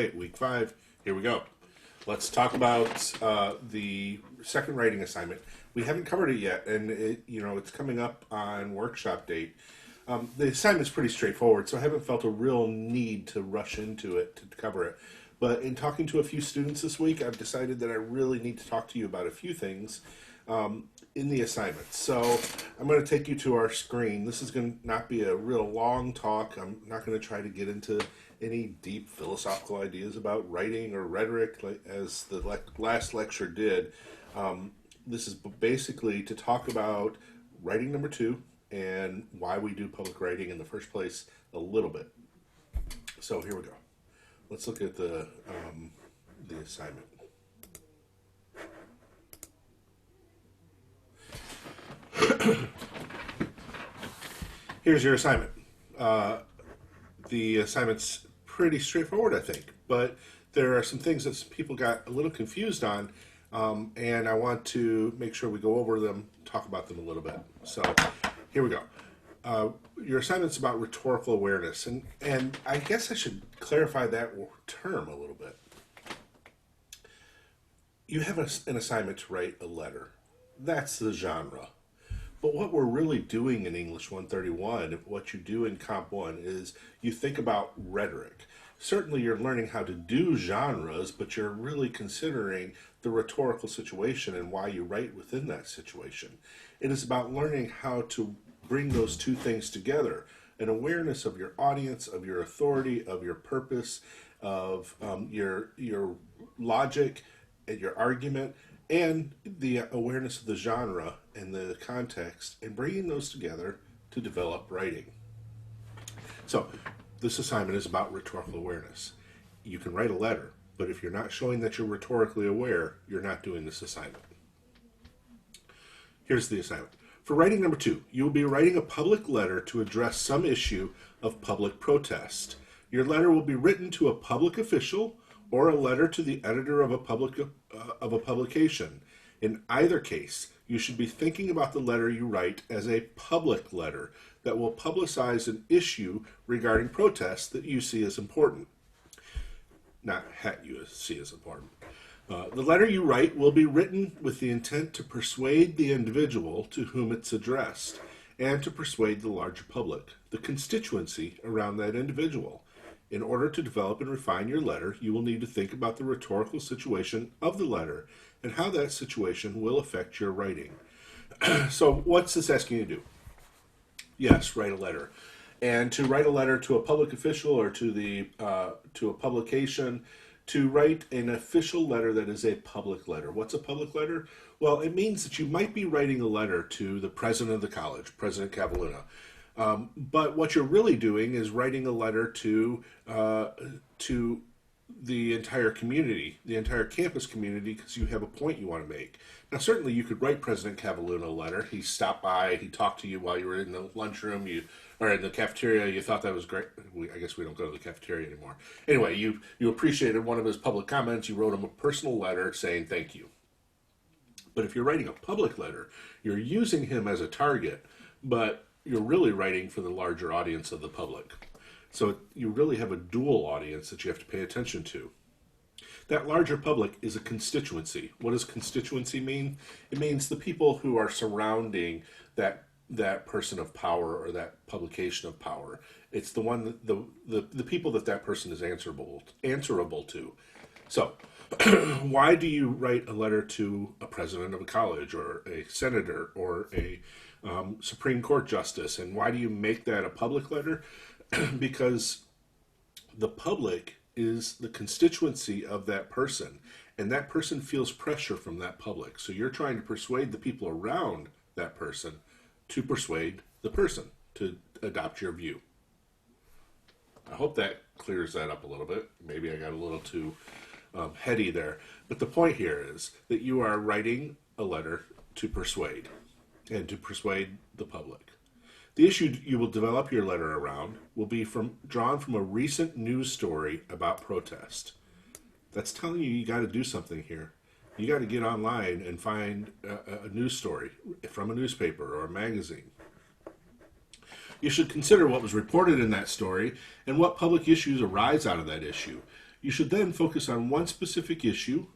right, week 5. Here we go. Let's talk about the second writing assignment. We haven't covered it yet, and it's coming up on workshop date. The assignment's pretty straightforward, so I haven't felt a real need to rush into it to cover it. But in talking to a few students this week, I've decided that I really need to talk to you about a few things in the assignment. So I'm going to take you to our screen. This is going to not be a real long talk. I'm not going to try to get into any deep philosophical ideas about writing or rhetoric as the last lecture did. This is basically to talk about writing number 2 and why we do public writing in the first place a little bit. So here we go. Let's look at the assignment. Here's your assignment. The assignment's pretty straightforward, I think, but there are some things that some people got a little confused on, and I want to make sure we go over them, talk about them a little bit. So here we go. Your assignment's about rhetorical awareness, and I guess I should clarify that term a little bit. You have an assignment to write a letter. That's the genre. But what we're really doing in English 131, what you do in Comp 1, is you think about rhetoric. Certainly you're learning how to do genres, but you're really considering the rhetorical situation and why you write within that situation. It is about learning how to bring those two things together, an awareness of your audience, of your authority, of your purpose, of your logic and your argument, and the awareness of the genre and the context, and bringing those together to develop writing. So this assignment is about rhetorical awareness. You can write a letter, but if you're not showing that you're rhetorically aware, you're not doing this assignment. Here's the assignment. For writing number 2, you will be writing a public letter to address some issue of public protest. Your letter will be written to a public official or a letter to the editor of a publication. In either case, you should be thinking about the letter you write as a public letter that will publicize an issue regarding protest that you see as important. Not you see as important. The letter you write will be written with the intent to persuade the individual to whom it's addressed and to persuade the larger public, the constituency around that individual. In order to develop and refine your letter, you will need to think about the rhetorical situation of the letter and how that situation will affect your writing. So what's this asking you to do? Yes, write a letter. And to write a letter to a public official or to a publication, to write an official letter that is a public letter. What's a public letter? Well, it means that you might be writing a letter to the president of the college, President Cavalluna. But what you're really doing is writing a letter to the entire community, the entire campus community, because you have a point you want to make. Now, certainly you could write President Cavalluna a letter. He stopped by, he talked to you while you were in the lunchroom, or in the cafeteria. You thought that was great. I guess we don't go to the cafeteria anymore. Anyway, you appreciated one of his public comments. You wrote him a personal letter saying thank you. But if you're writing a public letter, you're using him as a target, but you're really writing for the larger audience of the public. So you really have a dual audience that you have to pay attention to. That larger public is a constituency. What does constituency mean? It means the people who are surrounding that person of power or that publication of power. It's the one the people that person is answerable to. So why do you write a letter to a president of a college or a senator or a Supreme Court justice? And why do you make that a public letter? Because the public is the constituency of that person, and that person feels pressure from that public. So you're trying to persuade the people around that person to persuade the person to adopt your view. I hope that clears that up a little bit. Maybe I got a little too heady there. But the point here is that you are writing a letter to persuade, and to persuade the public. The issue you will develop your letter around will be drawn from a recent news story about protest. That's telling you got to do something here. You got to get online and find a news story from a newspaper or a magazine. You should consider what was reported in that story and what public issues arise out of that issue. You should then focus on one specific issue,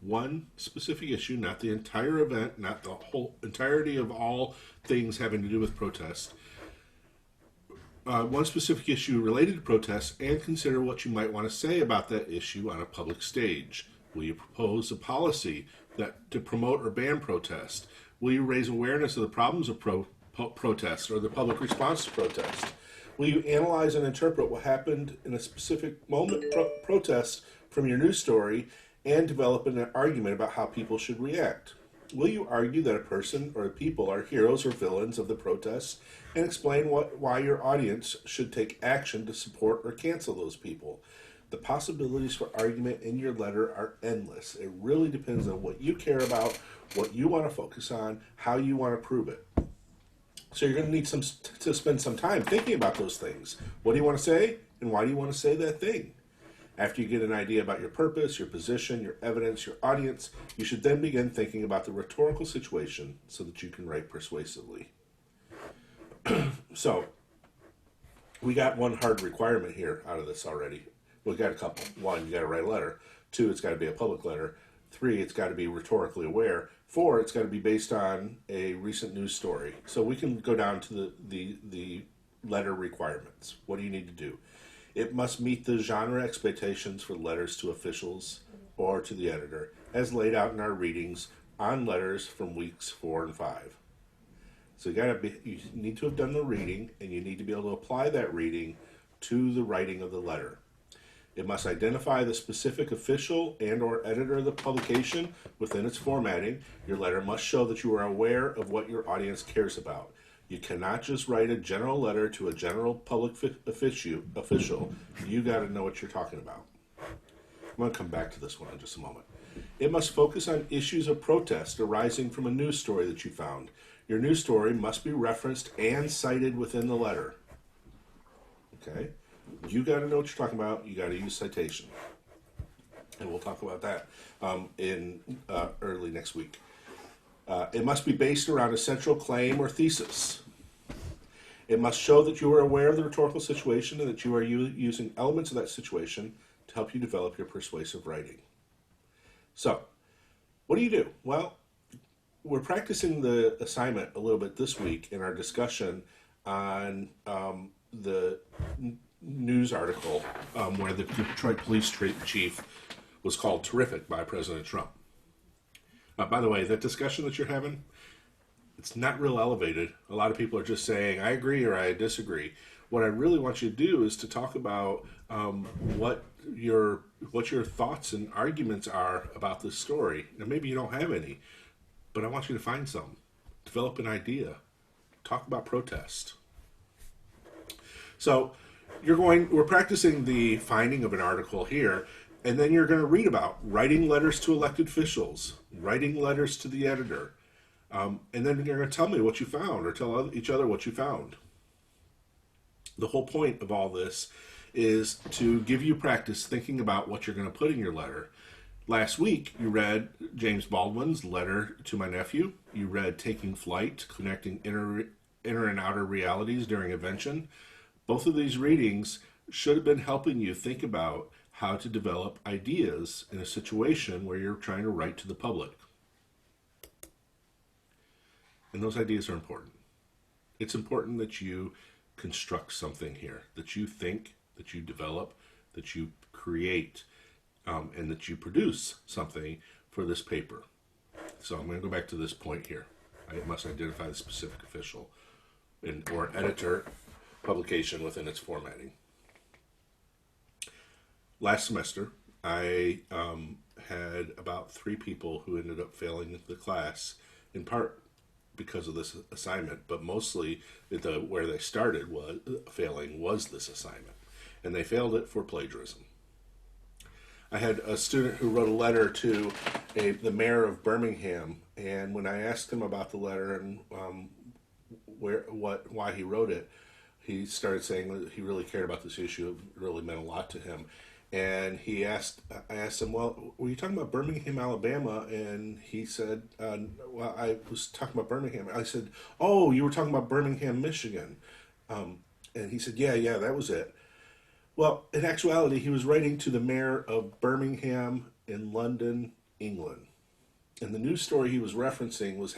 not the entire event, not the whole entirety of all things having to do with protest. One specific issue related to protests, and consider what you might want to say about that issue on a public stage. Will you propose a policy to promote or ban protest? Will you raise awareness of the problems of protest or the public response to protest? Will you analyze and interpret what happened in a specific moment protest from your news story and develop an argument about how people should react? Will you argue that a person or a people are heroes or villains of the protests and explain why your audience should take action to support or cancel those people? The possibilities for argument in your letter are endless. It really depends on what you care about, what you want to focus on, how you want to prove it. So you're going to need to spend some time thinking about those things. What do you want to say, and why do you want to say that thing? After you get an idea about your purpose, your position, your evidence, your audience, you should then begin thinking about the rhetorical situation so that you can write persuasively. So, we got one hard requirement here out of this already. We got a couple. One, you got to write a letter. Two, it's got to be a public letter. Three, it's got to be rhetorically aware. Four, it's got to be based on a recent news story. So we can go down to the letter requirements. What do you need to do? It must meet the genre expectations for letters to officials or to the editor, as laid out in our readings on letters from weeks 4 and 5. So you need to have done the reading, and you need to be able to apply that reading to the writing of the letter. It must identify the specific official and or editor of the publication within its formatting. Your letter must show that you are aware of what your audience cares about. You cannot just write a general letter to a general public official. You got to know what you're talking about. I'm going to come back to this one in just a moment. It must focus on issues of protest arising from a news story that you found. Your news story must be referenced and cited within the letter. Okay? You got to know what you're talking about. You got to use citation. And we'll talk about that in early next week. It must be based around a central claim or thesis. It must show that you are aware of the rhetorical situation and that you are using elements of that situation to help you develop your persuasive writing. So, what do you do? Well, we're practicing the assignment a little bit this week in our discussion on the news article where the Detroit police chief was called terrific by President Trump. By the way, that discussion that you're having, it's not real elevated. A lot of people are just saying, I agree or I disagree. What I really want you to do is to talk about what your thoughts and arguments are about this story. Now, maybe you don't have any, but I want you to find some. Develop an idea. Talk about protest. So we're practicing the finding of an article here, and then you're going to read about writing letters to elected officials, writing letters to the editor, and then you're going to tell me what you found, or tell each other what you found. The whole point of all this is to give you practice thinking about what you're going to put in your letter. Last week, you read James Baldwin's Letter to My Nephew. You read Taking Flight, Connecting Inner and Outer Realities During Invention. Both of these readings should have been helping you think about how to develop ideas in a situation where you're trying to write to the public. And those ideas are important. It's important that you construct something here, that you think, that you develop, that you create, and that you produce something for this paper. So I'm going to go back to this point here. I must identify the specific official or editor publication within its formatting. Last semester, I had about 3 people who ended up failing the class, in part because of this assignment, but mostly where they started failing was this assignment, and they failed it for plagiarism. I had a student who wrote a letter to the mayor of Birmingham, and when I asked him about the letter and why he wrote it, he started saying that he really cared about this issue. It really meant a lot to him. And I asked him, well, were you talking about Birmingham, Alabama? And he said, well, I was talking about Birmingham. I said, oh, you were talking about Birmingham, Michigan. And he said, yeah, that was it. Well, in actuality, he was writing to the mayor of Birmingham in London, England. And the news story he was referencing was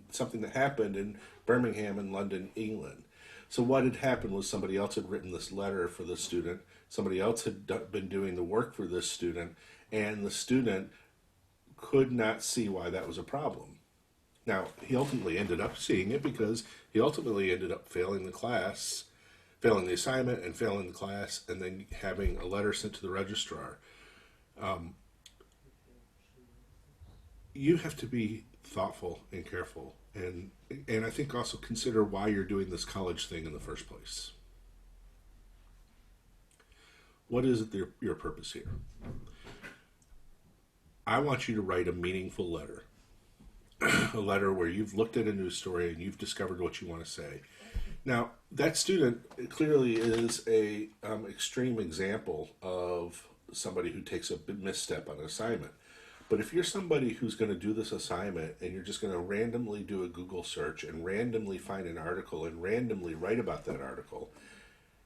something that happened in Birmingham in London, England. So what had happened was somebody else had written this letter for the student. Somebody else had been doing the work for this student, and the student could not see why that was a problem. Now, he ultimately ended up seeing it because he ultimately ended up failing the class, failing the assignment and failing the class, and then having a letter sent to the registrar. You have to be thoughtful and careful, and I think also consider why you're doing this college thing in the first place. What is your purpose here? I want you to write a meaningful letter, a letter where you've looked at a news story and you've discovered what you want to say. Now, that student clearly is a extreme example of somebody who takes a misstep on an assignment. But if you're somebody who's going to do this assignment and you're just going to randomly do a Google search and randomly find an article and randomly write about that article,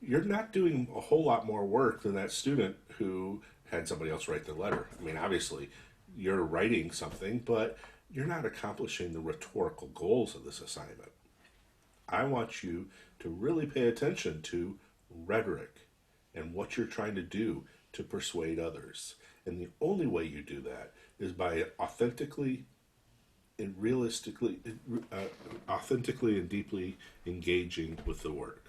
you're not doing a whole lot more work than that student who had somebody else write the letter. I mean, obviously, you're writing something, but you're not accomplishing the rhetorical goals of this assignment. I want you to really pay attention to rhetoric and what you're trying to do to persuade others. And the only way you do that is by authentically and realistically, authentically and deeply engaging with the work.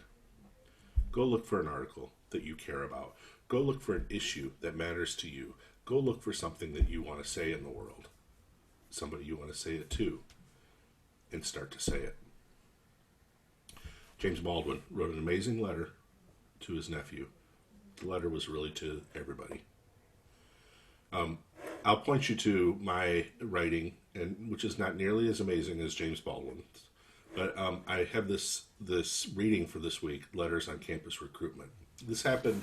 Go look for an article that you care about. Go look for an issue that matters to you. Go look for something that you want to say in the world, somebody you want to say it to, and start to say it. James Baldwin wrote an amazing letter to his nephew. The letter was really to everybody. I'll point you to my writing, which is not nearly as amazing as James Baldwin's. But I have this reading for this week, Letters on Campus Recruitment. This happened,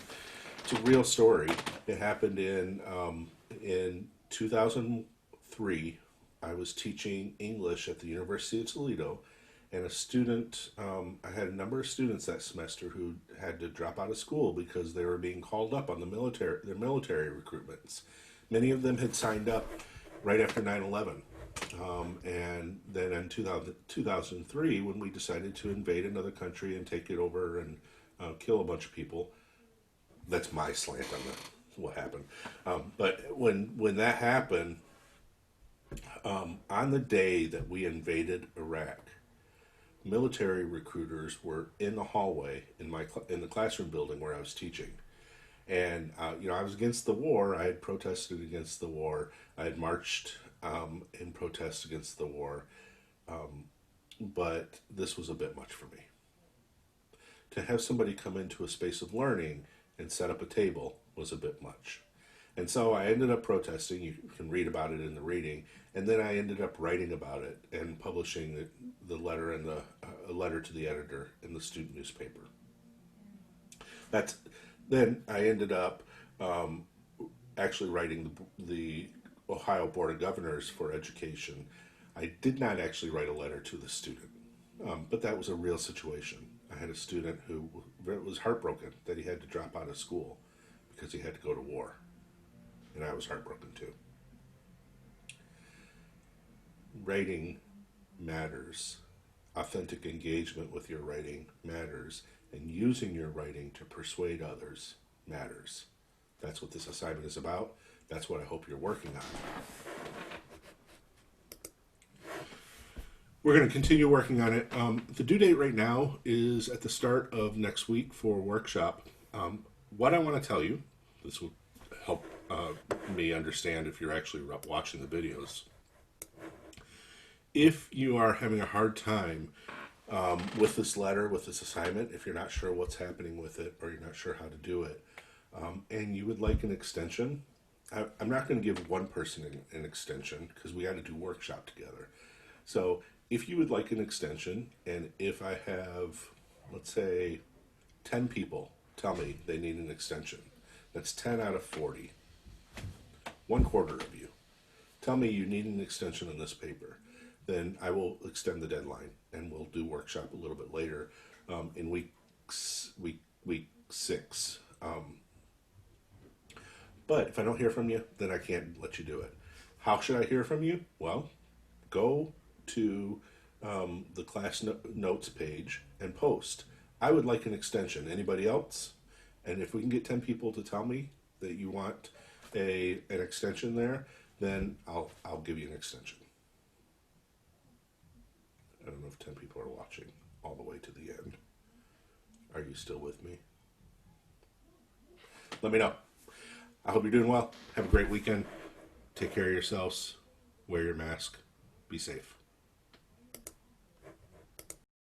it's a real story. It happened in 2003. I was teaching English at the University of Toledo, and I had a number of students that semester who had to drop out of school because they were being called up on their military recruitments. Many of them had signed up right after 9/11. And then in 2003, when we decided to invade another country and take it over and kill a bunch of people, that's my slant on what happened. But when that happened, on the day that we invaded Iraq, military recruiters were in the hallway in the classroom building where I was teaching. And I was against the war. I had protested against the war. I had marched in protest against the war. But this was a bit much for me. To have somebody come into a space of learning and set up a table was a bit much. And so I ended up protesting. You can read about it in the reading. And then I ended up writing about it and publishing the letter and a letter to the editor in the student newspaper. Then I ended up actually writing the Ohio Board of Governors for Education. I did not actually write a letter to the student, but that was a real situation. I had a student who was heartbroken that he had to drop out of school because he had to go to war, and I was heartbroken too. Writing matters. Authentic engagement with your writing matters, and using your writing to persuade others matters. That's what this assignment is about. That's what I hope you're working on. We're going to continue working on it. The due date right now is at the start of next week for a workshop. What I want to tell you, this will help me understand if you're actually watching the videos. If you are having a hard time with this letter, with this assignment, if you're not sure what's happening with it or you're not sure how to do it, and you would like an extension, I'm not going to give one person an extension because we got to do workshop together. So if you would like an extension, and if I have, let's say, 10 people tell me they need an extension, that's 10 out of 40. 1/4 of you tell me you need an extension on this paper, then I will extend the deadline and we'll do workshop a little bit later in week 6. But if I don't hear from you, then I can't let you do it. How should I hear from you? Well, go to the class notes page and post. I would like an extension. Anybody else? And if we can get 10 people to tell me that you want an extension there, then I'll give you an extension. I don't know if 10 people are watching all the way to the end. Are you still with me? Let me know. I hope you're doing well. Have a great weekend. Take care of yourselves. Wear your mask. Be safe.